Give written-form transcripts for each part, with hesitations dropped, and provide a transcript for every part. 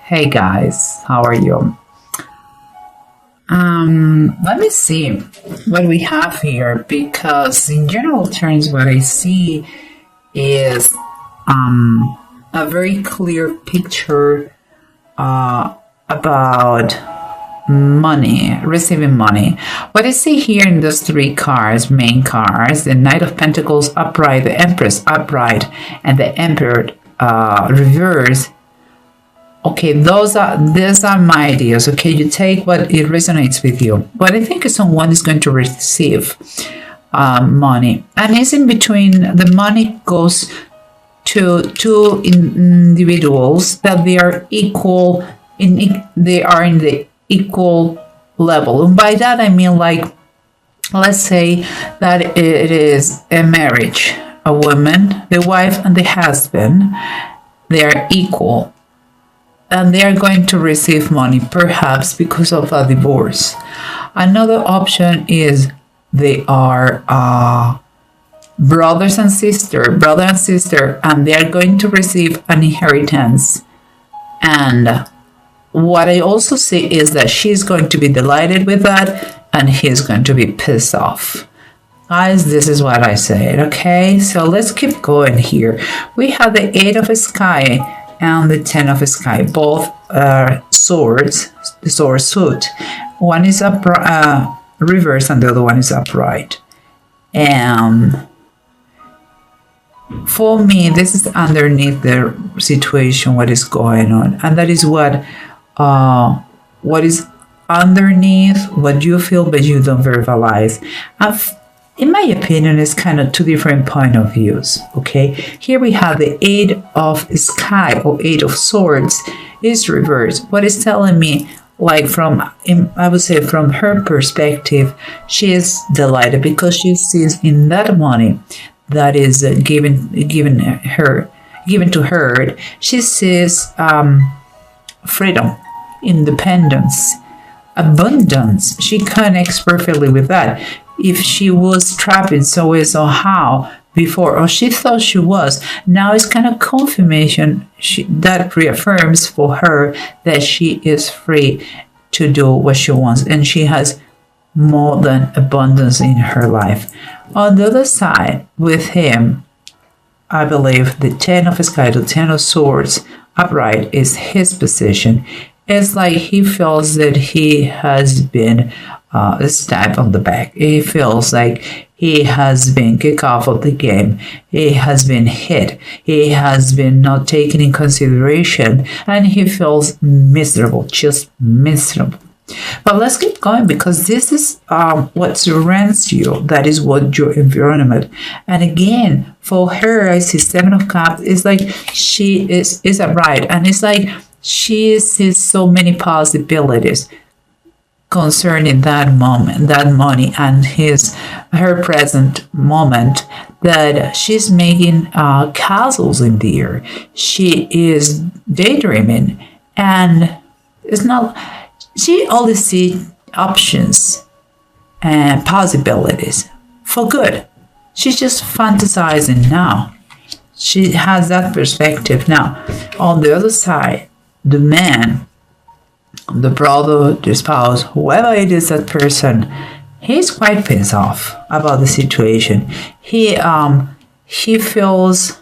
Hey guys, how are you? Let me see what we have here because in general terms what I see is a very clear picture about money, receiving money. What I see here in those three cards, main cards, the Knight of Pentacles upright, the Empress upright, and the Emperor reverse. Okay, these are my ideas. Okay, you take what it resonates with you. But I think someone is going to receive money, and it's in between. The money goes to two individuals that they are equal they are in the equal level. And by that I mean, like, let's say that it is a marriage, a woman, the wife and the husband, they are equal. And they are going to receive money, perhaps because of a divorce. Another option is they are brother and sister, and they are going to receive an inheritance. And what I also see is that she's going to be delighted with that, and he's going to be pissed off. Guys, this is what I said, okay? So let's keep going here. We have the Eight of Sky and the Ten of Sky, both swords, the sword suit. One is reverse and the other one is upright. And for me, this is underneath the situation, what is going on. And that is what is underneath, what you feel but you don't verbalize. In my opinion, it's kind of two different point of views, okay? Here we have the Eight of Sky or Eight of Swords is reversed. What is telling me, like I would say from her perspective, she is delighted because she sees in that money that is given to her, she sees freedom, independence, abundance. She connects perfectly with that. If she was trapped in so way, somehow before, or she thought she was, now it's kind of confirmation that reaffirms for her that she is free to do what she wants, and she has more than abundance in her life. On the other side, with him, I believe the Ten of Sky, the Ten of Swords upright is his position. It's like he feels that he has been stabbed on the back. He feels like he has been kicked off of the game. He has been hit. He has been not taken in consideration. And he feels miserable, just miserable. But let's keep going because this is what surrounds you. That is what your environment. And again, for her, I see Seven of Cups. It's like she is upright. And it's like she sees so many possibilities concerning that moment, that money, and her present moment, that she's making castles in the air. She is daydreaming, and it's not. She only sees options and possibilities for good. She's just fantasizing now. She has that perspective now. On the other side, the man, the brother, the spouse, whoever it is, that person, he's quite pissed off about the situation. He feels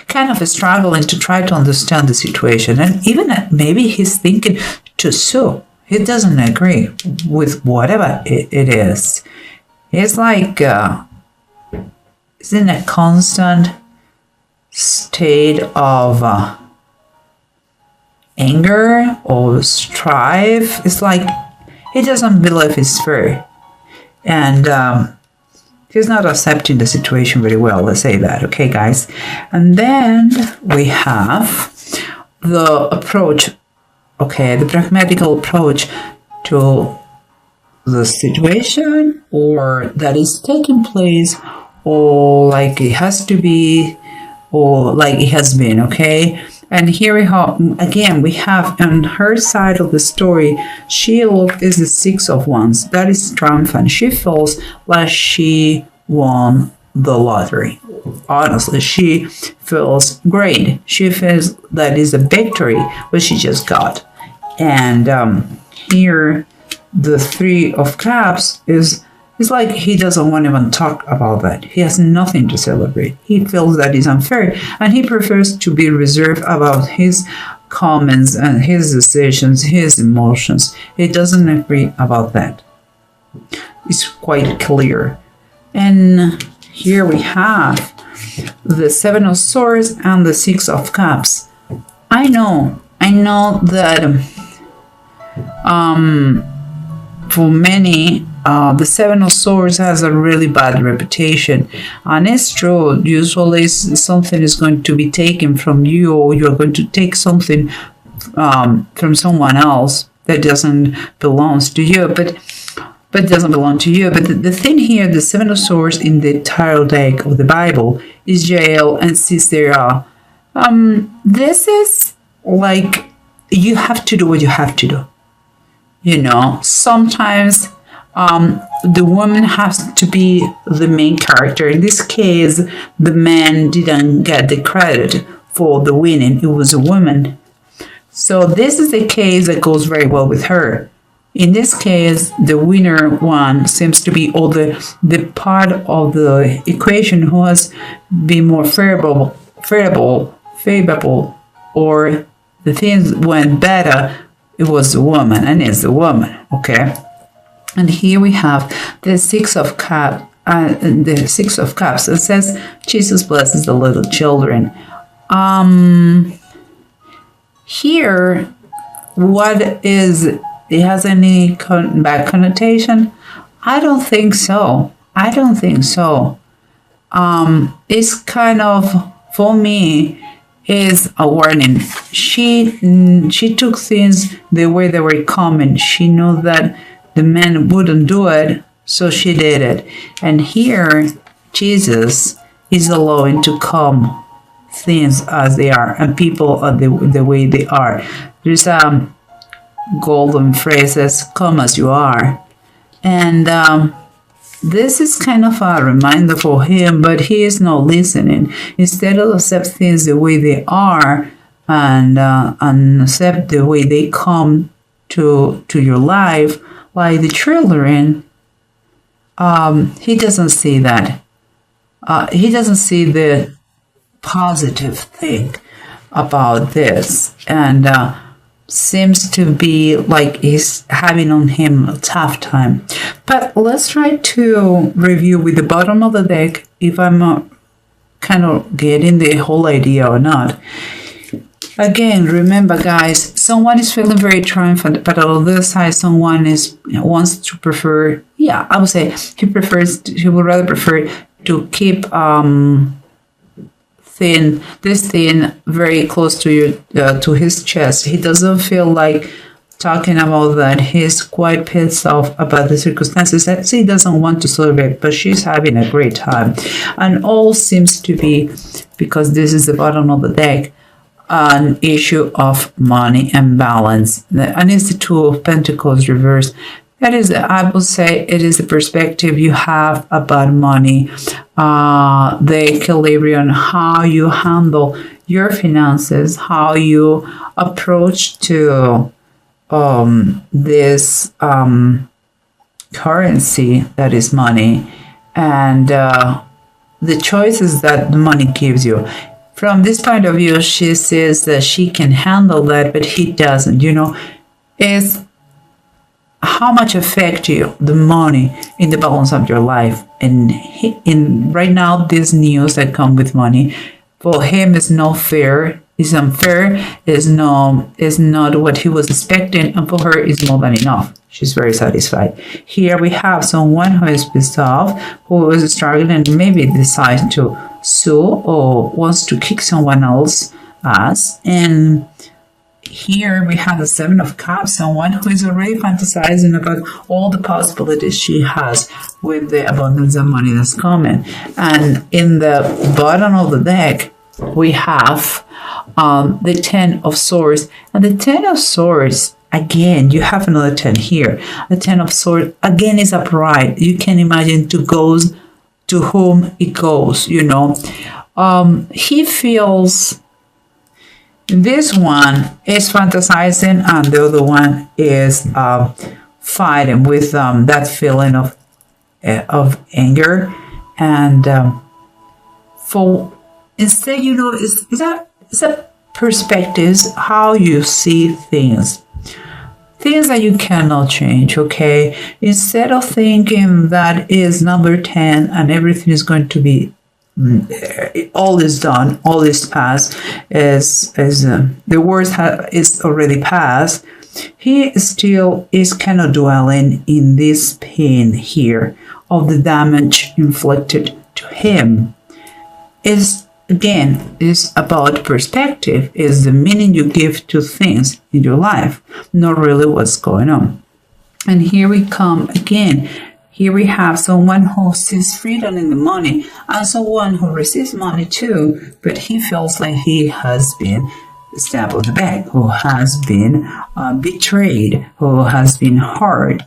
kind of struggling to try to understand the situation, and even maybe he's thinking to sue. He doesn't agree with whatever it is. He's like he's in a constant state of anger or strife. It's like he doesn't believe it's fair, and he's not accepting the situation very well. Let's say that, okay, guys. And then we have the approach, okay, the pragmatical approach to the situation, or that is taking place, or like it has to be, or like it has been, okay. And here we have, again, we have on her side of the story, she is the Six of Wands. That is triumphant. She feels like she won the lottery. Honestly, she feels great. She feels that is a victory, what she just got. And here, the Three of Cups is it's like he doesn't want to even talk about that. He has nothing to celebrate. He feels that is unfair, and he prefers to be reserved about his comments and his decisions, his emotions. He doesn't agree about that. It's quite clear. And here we have the Seven of Swords and the Six of Cups. I know that for many, the Seven of Swords has a really bad reputation, and it's true. Usually something is going to be taken from you, or you're going to take something from someone else that doesn't belong to you, but doesn't belong to you. But the thing here, the Seven of Swords in the tarot deck of the Bible is Jael and Sisera. This is like you have to do what you have to do. You know, sometimes the woman has to be the main character. In this case, the man didn't get the credit for the winning. It was a woman. So this is a case that goes very well with her. In this case, the winner one seems to be all the part of the equation who has been more favorable, or the things went better. It was the woman, and it's the woman, okay? And here we have the Six of Cups. The Six of Cups. It says Jesus blesses the little children. Here, what is it has any bad connotation? I don't think so. It's kind of, for me, is a warning. She took things the way they were coming. She knew that the man wouldn't do it, so she did it. And here, Jesus is allowing to come things as they are, and people are the way they are. There's a golden phrase says, "Come as you are," and this is kind of a reminder for him, but he is not listening. Instead of accept things the way they are and accept the way they come to your life, like the children, he doesn't see that. He doesn't see the positive thing about this, and seems to be like he's having on him a tough time. But let's try to review with the bottom of the deck if I'm kind of getting the whole idea or not. Again, remember guys, someone is feeling very triumphant, but on the other side, someone wants to prefer, I would say he would rather prefer to keep this thing very close to his chest. He doesn't feel like talking about that. He's quite pissed off about the circumstances that he doesn't want to celebrate, but she's having a great time. And all seems to be, because this is the bottom of the deck, an issue of money and balance. And it's the Two of Pentacles reversed. That is, I would say, it is the perspective you have about money, the equilibrium, how you handle your finances, how you approach to this currency that is money, and the choices that the money gives you. From this point of view, she says that she can handle that, but he doesn't. You know, it's how much affect you, the money, in the balance of your life. And in right now, this news that come with money, for him is not fair, is unfair, is not what he was expecting, and for her is more than enough. She's very satisfied. Here we have someone who is pissed off, who is struggling and maybe decides to sue or wants to kick someone else's ass. And here we have the Seven of Cups, someone who is already fantasizing about all the possibilities she has with the abundance of money that's coming. And in the bottom of the deck, we have the Ten of Swords. And the Ten of Swords, again, you have another 10 here. The Ten of Swords, again, is upright. You can imagine to to whom it goes, you know. He feels this one is fantasizing and the other one is fighting with that feeling of anger. And for instead, you know, it's a perspectives, how you see things that you cannot change. Okay, instead of thinking that is number 10 and everything is going to be all is done, all is past, is the worst is already past, he still is kind of dwelling in this pain here of the damage inflicted to him. Is again, is about perspective, is the meaning you give to things in your life, not really what's going on. And here we come again. Here we have someone who sees freedom in the money and someone who receives money too, but he feels like he has been stabbed in the back, who has been betrayed, who has been hurt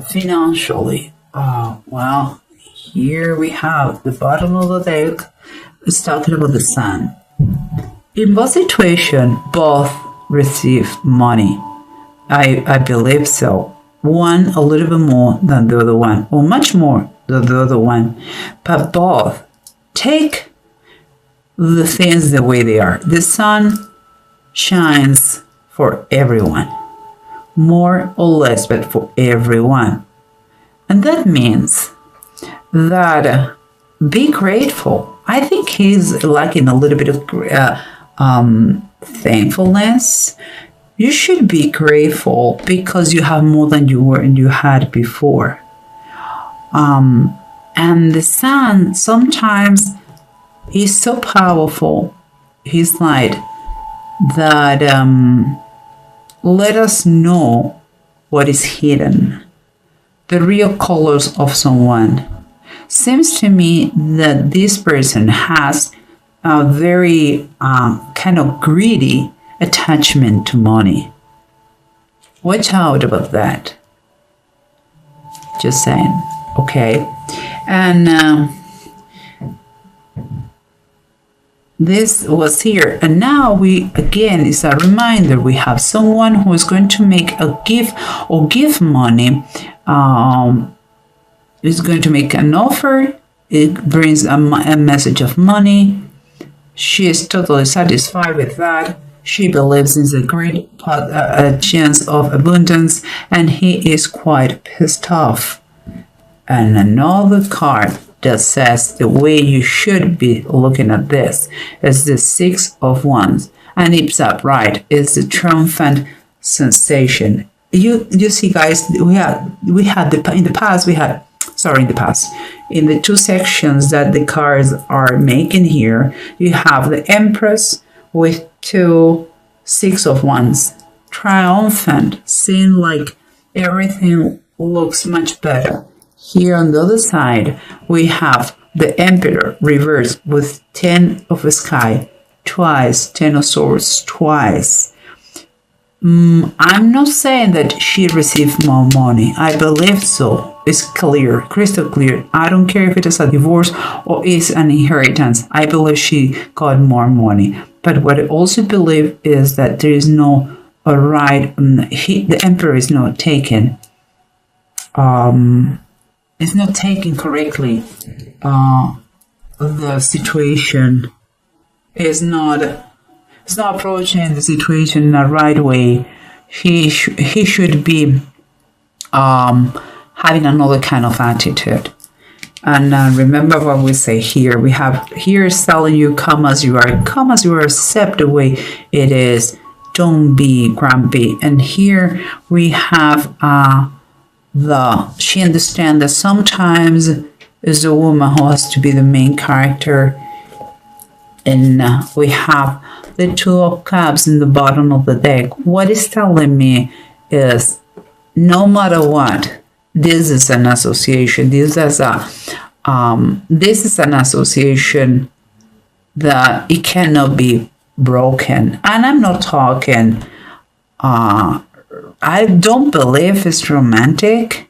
financially. Well, here we have the bottom of the deck. It's talking about the sun. In both situations, both receive money. I believe so. One a little bit more than the other one, or much more than the other one. But both take the things the way they are. The sun shines for everyone, more or less, but for everyone. And that means that be grateful. I think he's lacking a little bit of thankfulness. You should be grateful because you have more than you had before. And the sun sometimes is so powerful, his light, that let us know what is hidden, the real colors of someone. Seems to me that this person has a very kind of greedy attachment to money. Watch out about that. Just saying. Okay. And this was here. And now we, again, it's a reminder. We have someone who is going to make a gift or give money. Is going to make an offer. It brings a message of money. She is totally satisfied with that. She believes in a great chance of abundance, and he is quite pissed off. And another card that says the way you should be looking at this is the Six of Wands, and it's upright. It's the triumphant sensation. You see, guys, we had in the two sections that the cards are making here, you have the Empress with two Six of Wands, triumphant, seeing like everything looks much better. Here on the other side, we have the Emperor reversed with 10 of Sky twice, 10 of Swords twice. I'm not saying that she received more money. I believe so. It's clear, crystal clear. I don't care if it is a divorce or is an inheritance. I believe she got more money. But what I also believe is that there is no right. The Emperor is not taken. It's not taken correctly. The situation is not. It's not approaching the situation in the right way. He should be having another kind of attitude. And remember what we say here. We have here is telling you, come as you are. Come as you are, accept the way it is. Don't be grumpy. And here we have she understands that sometimes is the woman who has to be the main character. And we have the Two of Cups in the bottom of the deck. What it's telling me is no matter what, this is an association. This is an association that it cannot be broken. And I'm not talking, I don't believe it's romantic.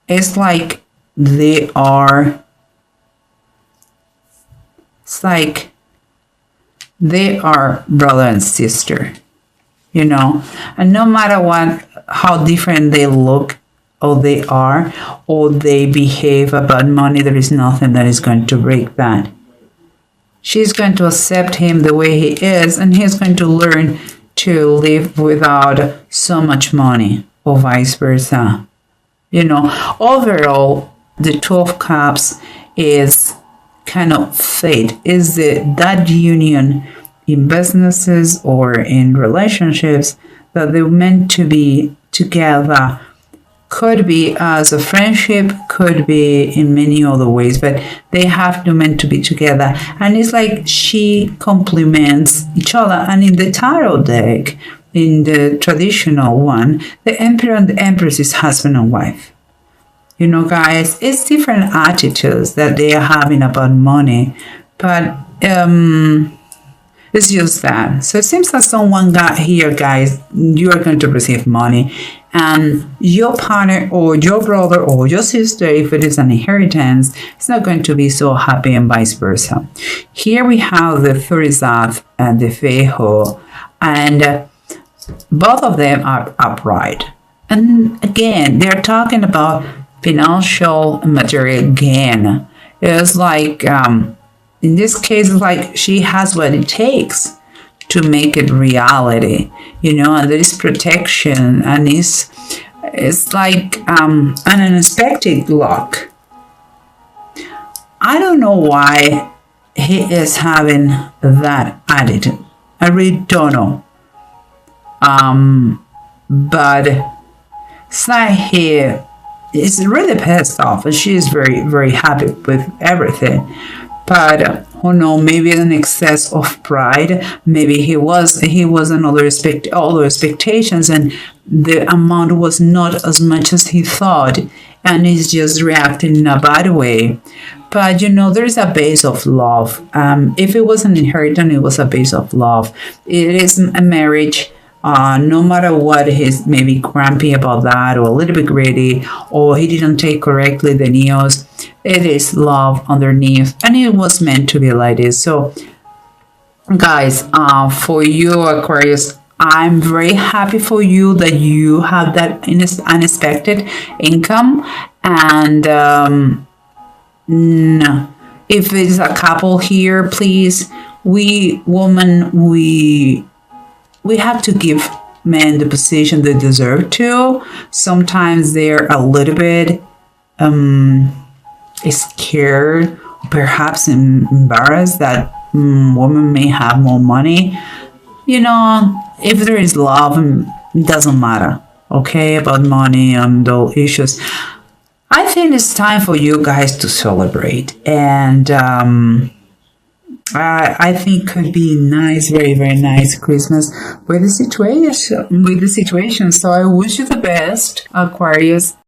It's like they are It's like they are brother and sister, and no matter what, how different they look or they are or they behave about money, there is nothing that is going to break that. She's going to accept him the way he is, and he's going to learn to live without so much money, or vice versa. Overall, the 12 Cups is kind of fate, is that union in businesses or in relationships that they're meant to be together. Could be as a friendship, could be in many other ways, but they have to meant to be together. And it's like she complements each other. And in the tarot deck, in the traditional one, the Emperor and the Empress is husband and wife. Guys, it's different attitudes that they are having about money, but it's just that. So it seems that someone got here, guys, you are going to receive money, and your partner or your brother or your sister, if it is an inheritance, it's not going to be so happy, and vice versa. Here we have the Thurisat and the Feho, and both of them are upright. And again, they're talking about financial and material gain. It's like, in this case, it's like she has what it takes to make it reality, and there is protection, and it's like an unexpected luck. I don't know why he is having that attitude. I really don't know. But it's like he is really pissed off, and she is very, very happy with everything. But maybe an excess of pride. Maybe he was another other expectations, and the amount was not as much as he thought, and he's just reacting in a bad way. But there is a base of love. If it was an inheritance, it was a base of love. It is a marriage. No matter what, he's maybe grumpy about that, or a little bit greedy, or he didn't take correctly the news. It is love underneath, and it was meant to be like this. So, guys, for you, Aquarius, I'm very happy for you that you have that unexpected income. And if it's a couple here, please, we have to give men the position they deserve to. Sometimes they're a little bit scared, perhaps embarrassed that women may have more money. If there is love, it doesn't matter, okay, about money and those issues. I think it's time for you guys to celebrate, and I think could be nice, very, very nice Christmas with the situation. So I wish you the best, Aquarius.